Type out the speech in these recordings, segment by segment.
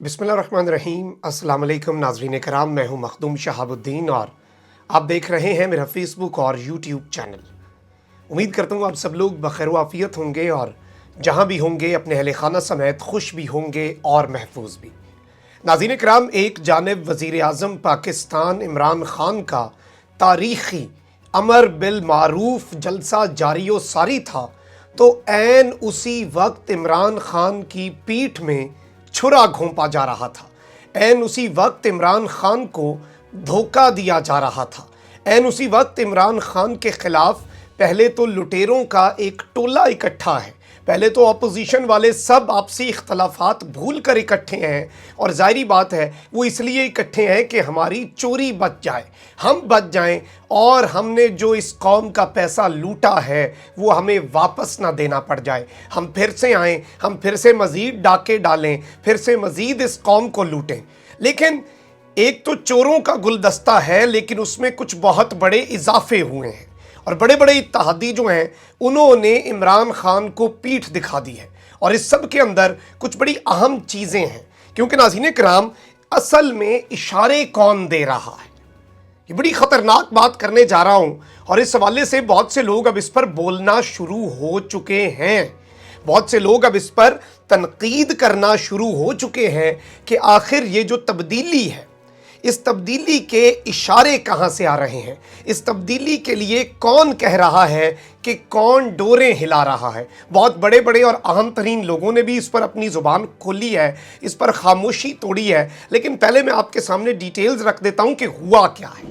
बिस्मिल्लाहिर्रहमानिर्रहीम। अस्सलाम वालेकुम नाज़रीन कराम, मैं हूं मखदूम शहाबुद्दीन और आप देख रहे हैं मेरा फेसबुक और यूट्यूब चैनल। उम्मीद करता हूं आप सब लोग बखैर आफियत होंगे और जहां भी होंगे अपने अहले खाना समेत खुश भी होंगे और महफूज भी। नाज़रीन कराम, एक जानिब वज़ीर आज़म पाकिस्तान इमरान खान का तारीख़ी अमर बिल मारूफ जलसा जारी व सारी था, तो ऐन उसी वक्त इमरान खान की पीठ में छुरा घोंपा जा रहा था। ऐन उसी वक्त इमरान खान को धोखा दिया जा रहा था। ऐन उसी वक्त इमरान खान के खिलाफ पहले तो लुटेरों का एक टोला इकट्ठा है। पहले तो अपोजिशन वाले सब आपसी इख्तलाफात भूल कर इकट्ठे हैं, और ज़ाहिरी बात है वो इसलिए इकट्ठे हैं कि हमारी चोरी बच जाए, हम बच जाएं और हमने जो इस कौम का पैसा लूटा है वो हमें वापस ना देना पड़ जाए। हम फिर से आएँ, हम फिर से मज़ीद डाके डालें, फिर से मज़ीद इस कौम को लूटें। लेकिन एक तो चोरों का गुलदस्ता है, लेकिन उसमें कुछ बहुत बड़े इजाफे हुए हैं और बड़े बड़े इत्तेहादी जो हैं उन्होंने इमरान खान को पीठ दिखा दी है। और इस सब के अंदर कुछ बड़ी अहम चीज़ें हैं, क्योंकि नाज़रीन कराम असल में इशारे कौन दे रहा है, ये बड़ी ख़तरनाक बात करने जा रहा हूँ। और इस हवाले से बहुत से लोग अब इस पर बोलना शुरू हो चुके हैं, बहुत से लोग अब इस पर तनकीद करना शुरू हो चुके हैं कि आखिर ये जो तब्दीली है, इस तब्दीली के इशारे कहाँ से आ रहे हैं, इस तब्दीली के लिए कौन कह रहा है कि कौन डोरें हिला रहा है। बहुत बड़े बड़े और अहम तरीन लोगों ने भी इस पर अपनी ज़ुबान खोली है, इस पर खामोशी तोड़ी है। लेकिन पहले मैं आपके सामने डिटेल्स रख देता हूँ कि हुआ क्या है,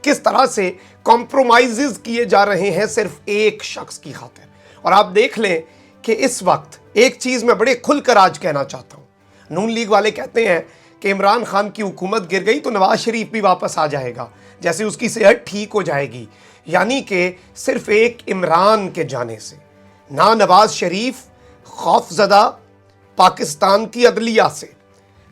किस तरह से कॉम्प्रोमाइज़ किए जा रहे हैं सिर्फ एक शख्स की खातिर। और आप देख लें कि इस वक्त एक चीज़ मैं बड़े खुलकर आज कहना चाहता हूँ। नून लीग वाले कहते हैं कि इमरान खान की हुकूमत गिर गई तो नवाज शरीफ भी वापस आ जाएगा, जैसे उसकी सेहत ठीक हो जाएगी। यानी कि सिर्फ एक इमरान के जाने से ना नवाज शरीफ खौफजदा पाकिस्तान की अदलिया से,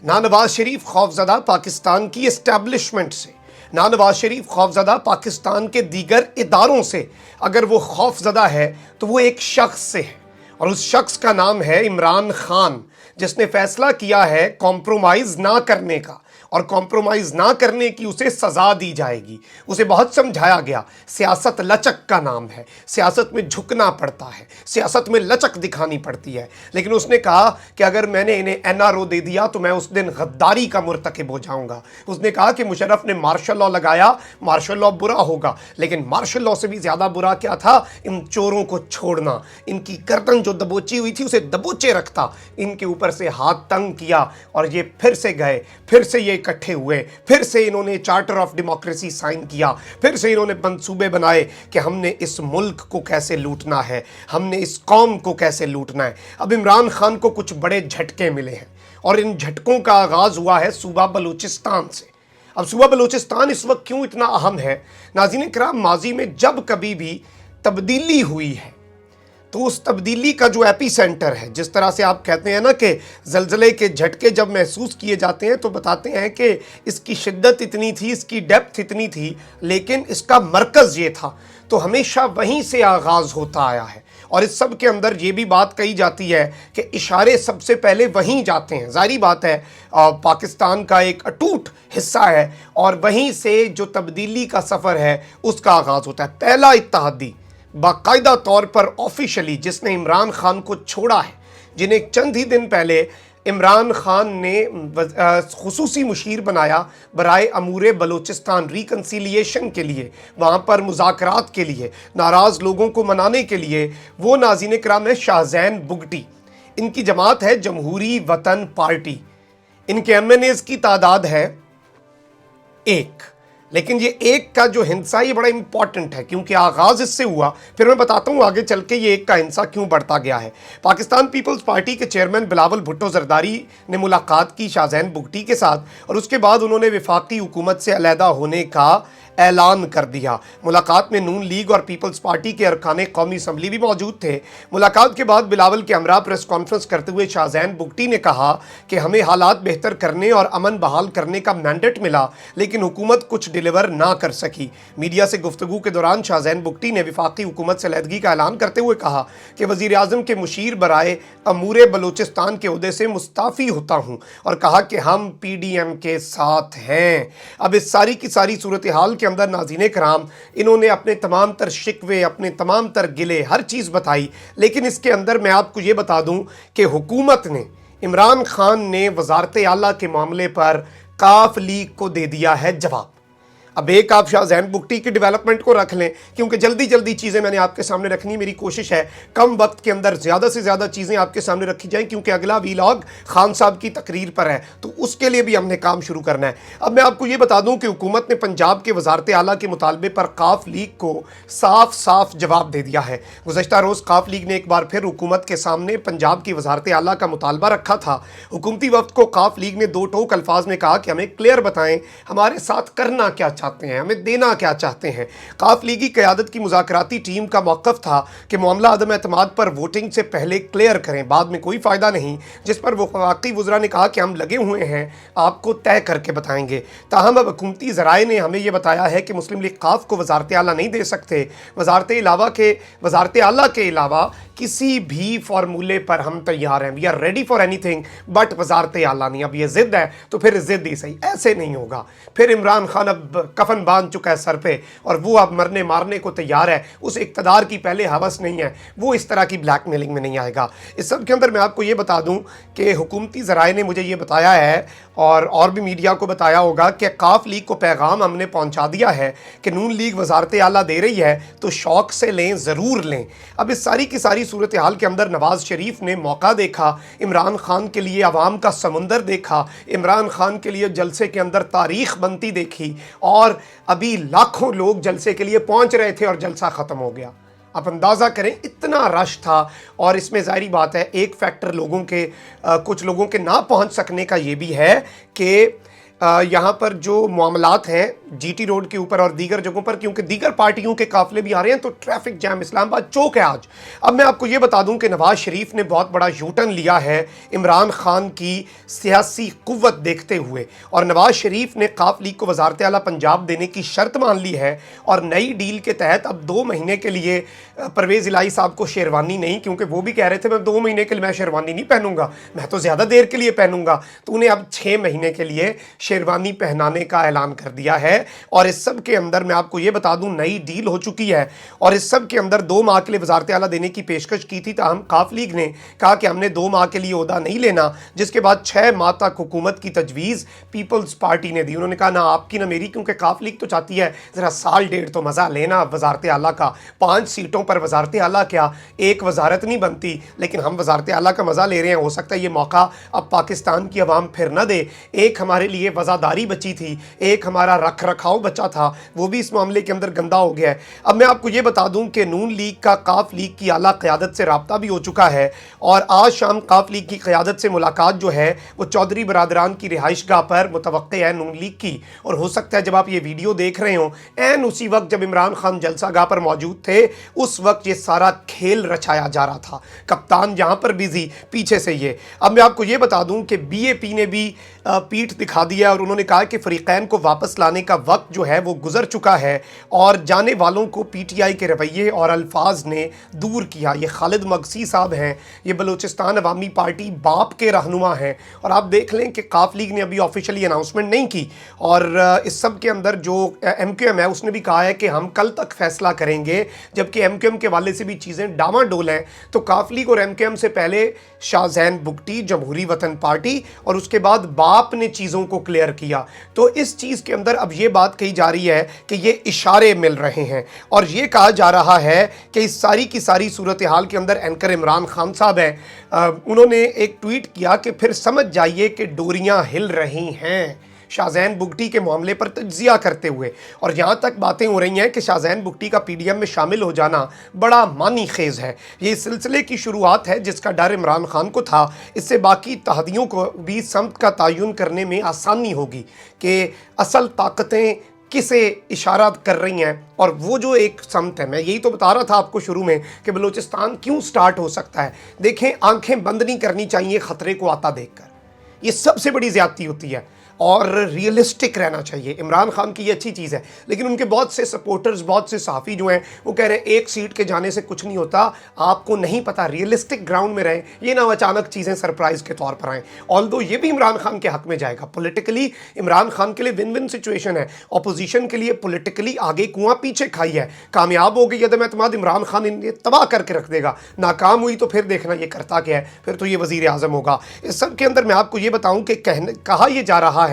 ना नवाज शरीफ खौफजदा पाकिस्तान की इस्टेब्लिशमेंट से, ना नवाज शरीफ खौफजदा पाकिस्तान के दीगर इदारों से। अगर वो खौफजदा है तो वो एक शख्स से है, और उस शख्स का नाम है इमरान खान, जिसने फैसला किया है कॉम्प्रोमाइज़ ना करने का, और कॉम्प्रोमाइज़ ना करने की उसे सज़ा दी जाएगी। उसे बहुत समझाया गया, सियासत लचक का नाम है, सियासत में झुकना पड़ता है, सियासत में लचक दिखानी पड़ती है। लेकिन उसने कहा कि अगर मैंने इन्हें एनआरओ दे दिया तो मैं उस दिन गद्दारी का मुर्तकिब हो जाऊंगा। उसने कहा कि मुशर्रफ ने मार्शल लॉ लगाया, मार्शल लॉ बुरा होगा, लेकिन मार्शल लॉ से भी ज़्यादा बुरा क्या था, इन चोरों को छोड़ना, इनकी गर्दन जो दबोची हुई थी उसे दबोचे रखता, इनके ऊपर से हाथ तंग किया और ये फिर से गए, फिर से ये इकट्ठे हुए, फिर से इन्होंने चार्टर ऑफ डेमोक्रेसी साइन किया, फिर से इन्होंने मंसूबे बनाए कि हमने इस मुल्क को कैसे लूटना है, हमने इस कौम को कैसे लूटना है। अब इमरान खान को कुछ बड़े झटके मिले हैं, और इन झटकों का आगाज़ हुआ है सूबा बलूचिस्तान से। अब सूबा बलूचिस्तान इस वक्त क्यों इतना अहम है? नाज़रीन किराम, माजी में जब कभी भी तब्दीली हुई है तो उस तब्दीली का जो एपी सेंटर है, जिस तरह से आप कहते हैं ना कि ज़लज़ले के झटके जब महसूस किए जाते हैं तो बताते हैं कि इसकी शिद्दत इतनी थी, इसकी डेप्थ इतनी थी, लेकिन इसका मरकज़ ये था, तो हमेशा वहीं से आगाज़ होता आया है। और इस सब के अंदर ये भी बात कही जाती है कि इशारे सबसे पहले वहीं जाते हैं। ज़ाहिरी बात है, पाकिस्तान का एक अटूट हिस्सा है, और वहीं से जो तब्दीली का सफ़र है उसका आगाज़ होता है। पहला इत्तेहादी बाकायदा तौर पर ऑफिशियली जिसने इमरान खान को छोड़ा है, जिन्हें चंद ही दिन पहले इमरान खान ने खुसूसी मुशीर बनाया बराए अमूर बलूचिस्तान, रिकन्सिलिएशन के लिए, वहाँ पर मुज़ाकरात के लिए, नाराज़ लोगों को मनाने के लिए, वो नाज़रीन किराम है शाहज़ैन बुगटी। इनकी जमात है जमहूरी वतन पार्टी। इनके MNAs की तादाद है 1। लेकिन ये एक का जो हिंसा ये बड़ा इंपॉर्टेंट है, क्योंकि आगाज़ इससे हुआ, फिर मैं बताता हूँ आगे चल के ये एक का हिंसा क्यों बढ़ता गया है। पाकिस्तान पीपल्स पार्टी के चेयरमैन बिलावल भुट्टो जरदारी ने मुलाकात की शाहज़ैन बुगटी के साथ, और उसके बाद उन्होंने वफाकी हुकूमत से अलहदा होने का اعلان کر دیا۔ ملاقات میں نون لیگ اور پیپلز پارٹی کے ارکان قومی اسمبلی بھی موجود تھے۔ ملاقات کے بعد بلاول کے ہمراہ پریس کانفرنس کرتے ہوئے شاہ زین بگٹی نے کہا کہ ہمیں حالات بہتر کرنے اور امن بحال کرنے کا مینڈیٹ ملا، لیکن حکومت کچھ ڈیلیور نہ کر سکی۔ میڈیا سے گفتگو کے دوران شاہ زین بگٹی نے وفاقی حکومت سے علیحدگی کا اعلان کرتے ہوئے کہا کہ وزیر اعظم کے مشیر برائے امور بلوچستان کے عہدے سے مستعفی ہوتا ہوں، اور کہا کہ ہم پی ڈی ایم کے ساتھ ہیں۔ اب اس ساری کی ساری صورتحال کے اندر ناظرین کرام، انہوں نے اپنے تمام تر شکوے، اپنے تمام تر گلے، ہر چیز بتائی، لیکن اس کے اندر میں آپ کو یہ بتا دوں کہ حکومت نے، عمران خان نے وزارت اعلیٰ کے معاملے پر ق لیگ کو دے دیا ہے جواب۔ اب ایک آپ شاہ زین بگٹی کی ڈیولپمنٹ کو رکھ لیں، کیونکہ جلدی جلدی چیزیں میں نے آپ کے سامنے رکھنی، میری کوشش ہے کم وقت کے اندر زیادہ سے زیادہ چیزیں آپ کے سامنے رکھی جائیں، کیونکہ اگلا ویلاگ خان صاحب کی تقریر پر ہے، تو اس کے لیے بھی ہم نے کام شروع کرنا ہے۔ اب میں آپ کو یہ بتا دوں کہ حکومت نے پنجاب کے وزارت اعلیٰ کے مطالبے پر ق لیگ کو صاف صاف جواب دے دیا ہے۔ گزشتہ روز ق لیگ نے ایک بار پھر حکومت کے سامنے پنجاب کی وزارت اعلیٰ کا مطالبہ رکھا تھا۔ حکومتی وفد کو ق لیگ نے دو ٹوک الفاظ میں کہا کہ ہمیں کلیئر بتائیں ہمارے ساتھ کرنا کیا چاہتے ہیں، ہمیں دینا کیا چاہتے ہیں۔ ق لیگی قیادت کی مذاکراتی ٹیم کا موقف تھا کہ معاملہ عدم اعتماد پر ووٹنگ سے پہلے کلیئر کریں، بعد میں کوئی فائدہ نہیں، جس پر وفاقی وزراء نے کہا کہ ہم لگے ہوئے ہیں، آپ کو طے کر کے بتائیں گے۔ تاہم اب حکومتی ذرائع نے ہمیں یہ بتایا ہے کہ مسلم لیگ ق کو وزارت اعلیٰ نہیں دے سکتے۔ وزارت اعلیٰ کے علاوہ کسی بھی فارمولے پر ہم تیار ہیں، we are ready for anything but وزارت اعلیٰ نہیں۔ اب یہ ضد ہے تو پھر ضد ہی صحیح، ایسے نہیں ہوگا۔ پھر عمران خان اب کفن باندھ چکا ہے سر پہ، اور وہ اب مرنے مارنے کو تیار ہے، اس اقتدار کی پہلے ہوس نہیں ہے، وہ اس طرح کی بلیک میلنگ میں نہیں آئے گا۔ اس سب کے اندر میں آپ کو یہ بتا دوں کہ حکومتی ذرائع نے مجھے یہ بتایا ہے، اور بھی میڈیا کو بتایا ہوگا، کہ ق لیگ کو پیغام ہم نے پہنچا دیا ہے کہ نون لیگ وزارت اعلیٰ دے رہی ہے تو شوق سے لیں، ضرور لیں۔ اب اس ساری کی ساری صورتحال کے اندر نواز شریف نے موقع دیکھا، عمران خان کے لیے عوام کا سمندر دیکھا، عمران خان کے لیے جلسے کے اندر تاریخ بنتی دیکھی، اور ابھی لاکھوں لوگ جلسے کے لیے پہنچ رہے تھے اور جلسہ ختم ہو گیا۔ آپ اندازہ کریں اتنا رش تھا، اور اس میں ظاہری بات ہے ایک فیکٹر کچھ لوگوں کے نہ پہنچ سکنے کا یہ بھی ہے کہ یہاں پر جو معاملات ہیں جی ٹی روڈ کے اوپر اور دیگر جگہوں پر، کیونکہ دیگر پارٹیوں کے قافلے بھی آ رہے ہیں، تو ٹریفک جام اسلام آباد چوک ہے آج۔ اب میں آپ کو یہ بتا دوں کہ نواز شریف نے بہت بڑا یو ٹرن لیا ہے عمران خان کی سیاسی قوت دیکھتے ہوئے، اور نواز شریف نے ق لیگ کو وزارت اعلیٰ پنجاب دینے کی شرط مان لی ہے، اور نئی ڈیل کے تحت اب 2 مہینے کے لیے پرویز الہی صاحب کو شیروانی نہیں، کیونکہ وہ بھی کہہ رہے تھے میں 2 مہینے کے لیے میں شیروانی نہیں پہنوں گا، میں تو زیادہ دیر کے لیے پہنوں گا، تو انہیں اب 6 مہینے کے لیے شیروانی پہنانے کا اعلان کر دیا ہے۔ اور اس سب کے اندر میں آپ کو یہ بتا دوں نئی ڈیل ہو چکی ہے، اور اس سب کے اندر 2 ماہ کے لیے وزارت اعلیٰ دینے کی پیشکش کی تھی، تاہم ق لیگ نے کہا کہ ہم نے 2 ماہ کے لیے عہدہ نہیں لینا، جس کے بعد 6 ماہ تک حکومت کی تجویز پیپلز پارٹی نے دی۔ انہوں نے کہا نہ آپ کی نہ میری، کیونکہ ق لیگ تو چاہتی ہے ذرا سال ڈیڑھ تو مزہ لینا وزارت اعلیٰ کا، 5 سیٹوں پر وزارت اعلیٰ کیا ایک وزارت نہیں بنتی، لیکن ہم وزارت اعلیٰ کا مزہ لے رہے ہیں، ہو سکتا ہے یہ موقع اب پاکستان کی عوام پھر نہ دے۔ ایک ہمارے لیے وزاداری بچی تھی، ایک ہمارا رکھ رکھاؤ بچا تھا، وہ بھی اس معاملے کے اندر گندا ہو گیا ہے۔ اب میں آپ کو یہ بتا دوں کہ نون لیگ کا ق لیگ کی اعلیٰ قیادت سے رابطہ بھی ہو چکا ہے، اور آج شام ق لیگ کی قیادت سے ملاقات جو ہے وہ چودھری برادران کی رہائش گاہ پر متوقع ہے نون لیگ کی، اور ہو سکتا ہے جب آپ یہ ویڈیو دیکھ رہے ہوں این اسی وقت جب عمران خان جلسہ گاہ پر موجود تھے، اس وقت یہ سارا کھیل رچایا جا رہا تھا، کپتان یہاں پر بزی، پیچھے سے یہ۔ اب میں آپ کو یہ بتا دوں کہ بی اے پی نے بھی پیٹھ دکھا دیا، اور انہوں نے کہا کہ فریقین کو واپس لانے کا وقت جو ہے وہ گزر چکا ہے، اور جانے والوں کو پی ٹی آئی کے رویے اور الفاظ نے دور کیا۔ یہ خالد مگسی صاحب ہیں، یہ بلوچستان عوامی پارٹی باپ کے رہنما ہیں، اور آپ دیکھ لیں کہ ق لیگ نے ابھی آفیشلی اناؤنسمنٹ نہیں کی، اور اس سب کے اندر جو ایم کیو ایم ہے اس نے بھی کہا ہے کہ ہم کل تک فیصلہ کریں گے، جبکہ ایم کیو ایم کے والے سے بھی چیزیں ڈاما ڈول ہیں۔ تو ق لیگ اور ایم کیو ایم سے پہلے شاہ زین بگٹی جمہوری وطن پارٹی، اور اس کے بعد باپ نے چیزوں کو کلیئر کیا۔ تو اس چیز کے اندر اب یہ بات کہی جا رہی ہے کہ یہ اشارے مل رہے ہیں، اور یہ کہا جا رہا ہے کہ اس ساری کی ساری صورتحال کے اندر اینکر عمران خان صاحب ہیں، انہوں نے ایک ٹویٹ کیا کہ پھر سمجھ جائیے کہ ڈوریاں ہل رہی ہیں، شاہ زین بگٹی کے معاملے پر تجزیہ کرتے ہوئے، اور یہاں تک باتیں ہو رہی ہیں کہ شاہ زین بگٹی کا پی ڈی ایم میں شامل ہو جانا بڑا معنی خیز ہے۔ یہ سلسلے کی شروعات ہے جس کا ڈر عمران خان کو تھا، اس سے باقی تہدیوں کو بھی سمت کا تعین کرنے میں آسانی ہوگی کہ اصل طاقتیں किसे इशारात कर रही हैं। और वो जो एक समत है, मैं यही तो बता रहा था आपको शुरू में कि बलूचिस्तान क्यों स्टार्ट हो सकता है। देखें, आंखें बंद नहीं करनी चाहिए खतरे को आता देखकर, ये सबसे बड़ी ज्यादती होती है, और रियलिस्टिक रहना चाहिए। इमरान खान की ये अच्छी चीज़ है, लेकिन उनके बहुत से सपोर्टर्स, बहुत से सहाफ़ी जो हैं वो कह रहे हैं एक सीट के जाने से कुछ नहीं होता, आपको नहीं पता, रियलिस्टिक ग्राउंड में रहें, ये ना अचानक चीज़ें सरप्राइज़ के तौर पर आएँ। ऑल्दो ये भी इमरान खान के हक़ में जाएगा, पॉलिटिकली इमरान खान के लिए विन विन सिचुएशन है, अपोजिशन के लिए पॉलिटिकली आगे कुआं पीछे खाई है। कामयाब हो गई अदम एतमाद, इमरान खान इन्हें तबाह करके रख देगा। नाकाम हुई तो फिर देखना ये करता क्या है, फिर तो ये वज़ीर आज़म होगा। इस सब के अंदर मैं आपको ये बताऊँ कि कहा यह जा रहा है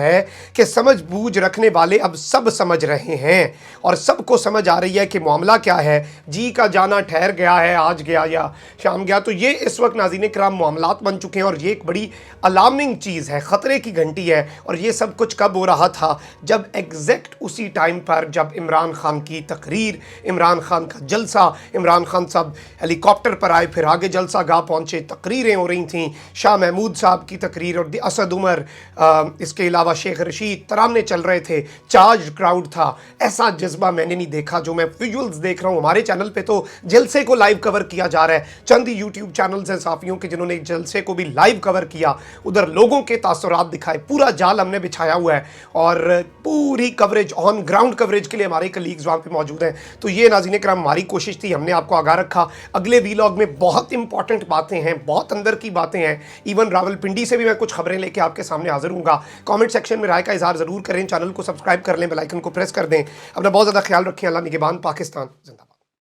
कि समझ बूझ रखने वाले अब सब समझ रहे हैं, और सबको समझ आ रही है कि मामला क्या है। जी का जाना ठहर गया है, आज गया या शाम गया, तो ये इस वक्त नाज़रीन किराम मामलात बन चुके हैं, और ये एक बड़ी अलार्मिंग चीज़ है, ख़तरे की घंटी है। और ये सब कुछ कब हो रहा था, जब एग्जैक्ट उसी टाइम पर जब इमरान खान की तकरीर, इमरान खान का जलसा, इमरान खान साहब हेलीकॉप्टर पर आए, फिर आगे जलसा गाह पहुँचे, तकरीरें हो रही थीं, शाह महमूद साहब की तकरीर और असद उमर, इसके अलावा शेख रशीद, तराने चल रहे थे, चार्ज क्राउड था। ऐसा जज्बा मैंने नहीं देखा जो मैं विजुअल्स देख रहा हूँ। हमारे चैनल पे तो जलसे को लाइव कवर किया जा रहा है, चंद यूट्यूब चैनल्स हैं साफियों के जिन्होंने जलसे को भी लाइव कवर किया, उधर लोगों के तासुरात दिखाए, पूरा जाल हमने बिछाया हुआ है, और पूरी कवरेज, ऑन ग्राउंड कवरेज के लिए हमारे कलीग्स वहाँ पे मौजूद हैं। तो ये नाज़रीन किराम हमारी कोशिश थी, हमने आपको आगाह रखा। अगले वीलॉग में बहुत इंपॉर्टेंट बातें हैं, बहुत अंदर की बातें हैं, इवन रावलपिंडी से भी मैं कुछ खबरें लेके आपके सामने हाजिर हूँगा। कमेंट सेक्शन में राय का इजहार ज़रूर करें, चैनल को सब्सक्राइब कर लें, बेल आइकन को प्रेस कर दें। अपना बहुत ज़्यादा ख्याल रखें। अल्लाह निगहबान। पाकिस्तान जिंदाबाद।